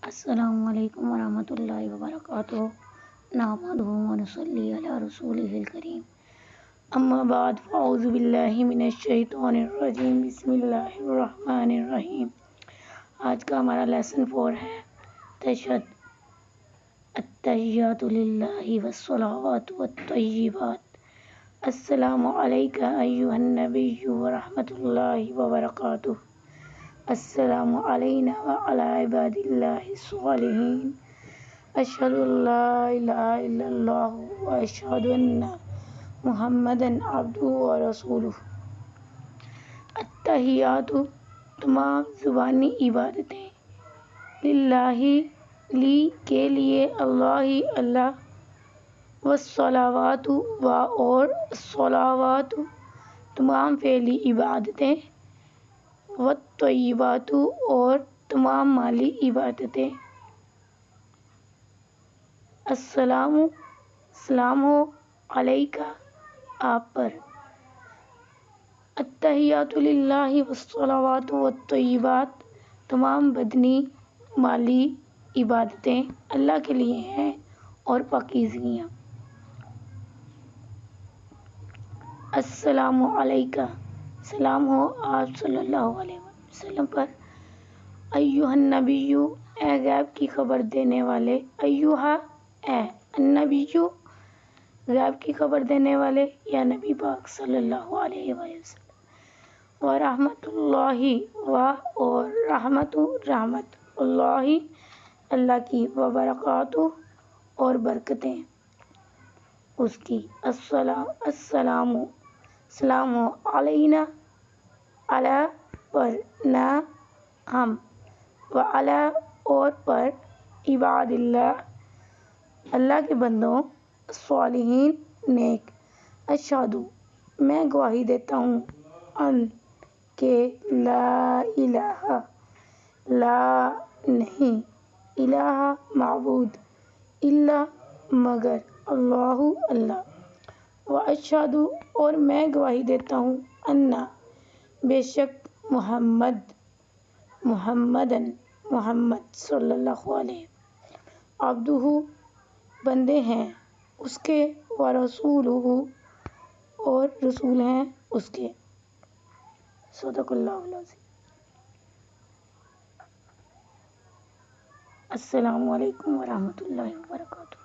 السلام علیکم ورحمۃ اللہ وبرکاتہ نحمدہ ونصلی علی رسولہ الکریم اما بعد فاعوذ باللہ من الشیطان الرجیم بسم اللہ الرحمن الرحیم۔ آج کا ہمارا لیسن 4 ہے تشہد۔ التحیات للہ والصلوات والطیبات۔ السلام علیک ایھا النبی ورحمۃ اللہ وبرکاتہ۔ السلام علینا وعلی عباد اللہ الصالحین۔ اشہد ان لا الہ الا اللہ واشہد ان محمدا عبدہ ورسولہ۔ التحیات تمام زبانی عبادتیں، للہ لی کے لیے، اللہ اللہ، والصلوات و اور الصلوات تمام فعلی عبادتیں، والطیبات اور تمام مالی عبادتیں۔ السلام سلام ہو، علیکہ آپ پر۔ التحیات للہ والصلوات والطیبات تمام بدنی مالی عبادتیں اللہ کے لیے ہیں اور پاکیزگیاں۔ السلام علیکہ سلام ہو آپ صلی اللہ علیہ وسلم پر۔ ایھا النبی اے غیب کی خبر دینے والے، ایھا اے النبی غیب کی خبر دینے والے یا نبی پاک صلی اللہ علیہ وسلم۔ ورحمۃ اللہ و اور رحمت اللہ اللہ کی، وبرکاتہ اور برکتیں اس کی۔ السلام سلام ہو، علینا علی پر، نہ ہم، وعلی اور پر، عباد اللہ اللہ کے بندوں، الصالحین نیک۔ اشہد میں گواہی دیتا ہوں، ان کہ لا الہ لا نہیں، الہ معبود، الا مگر، اللہ اللہ۔ واشہد اور میں گواہی دیتا ہوں، ان بے شک محمدن محمد صلی اللہ علیہ عبدہ بندے ہیں اس کے، ورسولہ اور رسول ہیں اس کے۔ صدق اللہ العظیم۔ السلام علیکم ورحمۃ اللہ وبرکاتہ۔